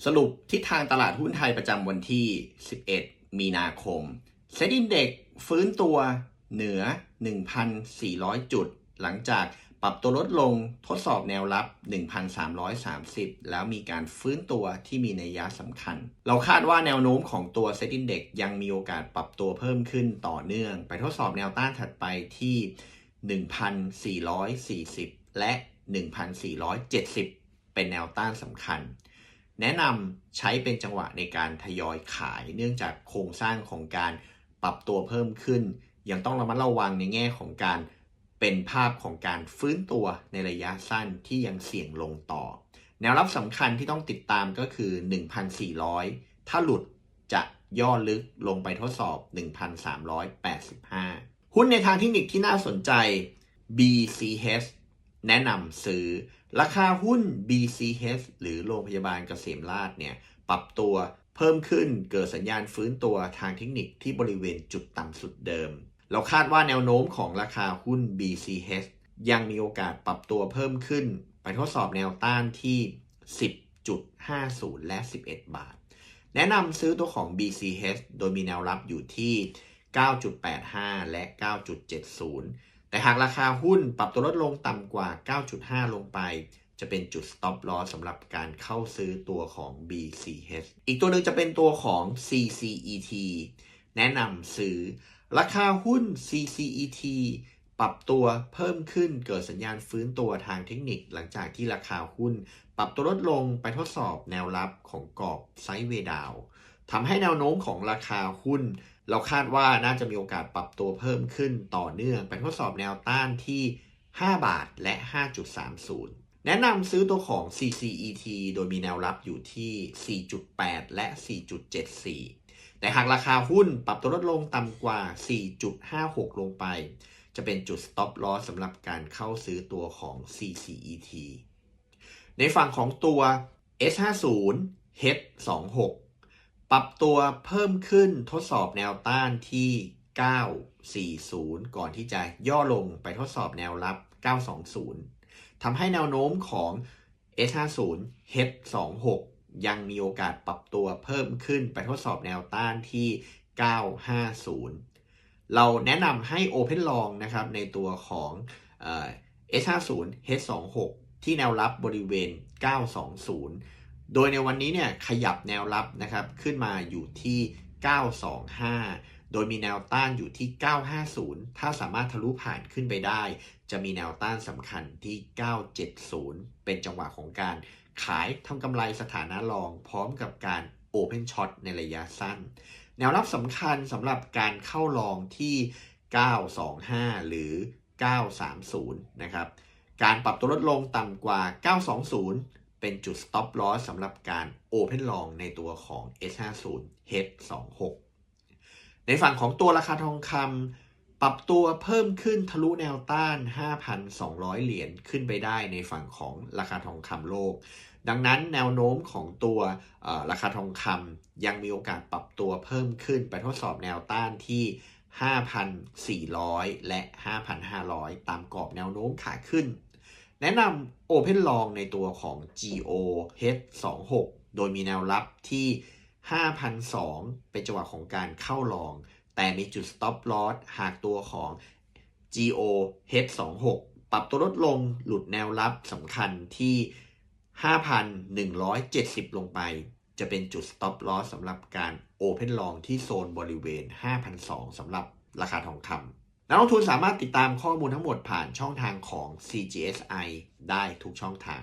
สรุปทิศทางตลาดหุ้นไทยประจำวันที่ 11 มีนาคมเซ็ตอินเด็กซ์ฟื้นตัวเหนือ 1,400 จุดหลังจากปรับตัวลดลงทดสอบแนวรับ 1,330 แล้วมีการฟื้นตัวที่มีนัยสำคัญเราคาดว่าแนวโน้มของตัวเซ็ตอินเด็กซ์ยังมีโอกาสปรับตัวเพิ่มขึ้นต่อเนื่องไปทดสอบแนวต้านถัดไปที่ 1,440 และ 1,470 เป็นแนวต้านสำคัญแนะนำใช้เป็นจังหวะในการทยอยขายเนื่องจากโครงสร้างของการปรับตัวเพิ่มขึ้นยังต้องระมัดระวังในแง่ของการเป็นภาพของการฟื้นตัวในระยะสั้นที่ยังเสี่ยงลงต่อแนวรับสำคัญที่ต้องติดตามก็คือ 1,400 ถ้าหลุดจะย่อลึกลงไปทดสอบ 1,385 หุ้นในทางเทคนิคที่น่าสนใจ BCH แนะนำซื้อราคาหุ้น BCH หรือโรงพยาบาลเกษมราษฎร์เนี่ยปรับตัวเพิ่มขึ้นเกิดสัญญาณฟื้นตัวทางเทคนิคที่บริเวณจุดต่ำสุดเดิมเราคาดว่าแนวโน้มของราคาหุ้น BCH ยังมีโอกาสปรับตัวเพิ่มขึ้นไปทดสอบแนวต้านที่ 10.50 และ 11 บาทแนะนำซื้อตัวของ BCH โดยมีแนวรับอยู่ที่ 9.85 และ 9.70แต่หากราคาหุ้นปรับตัวลดลงต่ำกว่า 9.5 ลงไปจะเป็นจุด stop loss สำหรับการเข้าซื้อตัวของ BCH อีกตัวหนึ่งจะเป็นตัวของ CCET แนะนำซื้อราคาหุ้น CCET ปรับตัวเพิ่มขึ้นเกิดสัญญาณฟื้นตัวทางเทคนิคหลังจากที่ราคาหุ้นปรับตัวลดลงไปทดสอบแนวรับของกรอบไซด์เวย์ดาวน์ทำให้แนวโน้มของราคาหุ้นเราคาดว่าน่าจะมีโอกาสปรับตัวเพิ่มขึ้นต่อเนื่องไปทดสอบแนวต้านที่ 5 บาทและ 5.30 แนะนำซื้อตัวของ CCET โดยมีแนวรับอยู่ที่ 4.8 และ 4.74 แต่หากราคาหุ้นปรับตัวลดลงต่ำกว่า 4.56 ลงไปจะเป็นจุด stop loss สำหรับการเข้าซื้อตัวของ CCET ในฝั่งของตัว S50 H26ปรับตัวเพิ่มขึ้นทดสอบแนวต้านที่ 940 ก่อนที่จะย่อลงไปทดสอบแนวรับ 920 ทำให้แนวโน้มของ S50 H26 ยังมีโอกาสปรับตัวเพิ่มขึ้นไปทดสอบแนวต้านที่ 950 เราแนะนำให้ Open Long นะครับในตัวของ S50 H26 ที่แนวรับบริเวณ 920โดยในวันนี้เนี่ยขยับแนวรับนะครับขึ้นมาอยู่ที่ 925 โดยมีแนวต้านอยู่ที่ 950 ถ้าสามารถทะลุผ่านขึ้นไปได้จะมีแนวต้านสำคัญที่ 970 เป็นจังหวะของการขายทำกำไรสถานะรองพร้อมกับการ Open Short ในระยะสั้นแนวรับสำคัญสำหรับการเข้าลองที่ 925 หรือ 930 นะครับการปรับตัวลดลงต่ำกว่า 920เป็นจุด stop loss สำหรับการ open long ในตัวของ S50 H26 ในฝั่งของตัวราคาทองคำปรับตัวเพิ่มขึ้นทะลุแนวต้าน 5,200 เหรียญขึ้นไปได้ในฝั่งของราคาทองคำโลกดังนั้นแนวโน้มของตัวราคาทองคำยังมีโอกาสปรับตัวเพิ่มขึ้นไปทดสอบแนวต้านที่ 5,400 และ 5,500 ตามกรอบแนวโน้มขาขึ้นแนะนำ Open Long ในตัวของ GO H26 โดยมีแนวรับที่ 5,200 เป็นจังหวะของการเข้าลองแต่มีจุด Stop Loss หากตัวของ GO H26 ปรับตัวลดลงหลุดแนวรับสำคัญที่ 5,170 ลงไปจะเป็นจุด Stop Loss สำหรับการ Open Long ที่โซนบริเวณ 5,200 สำหรับราคาทองคำนักลงทุนสามารถติดตามข้อมูลทั้งหมดผ่านช่องทางของ CGSI ได้ทุกช่องทาง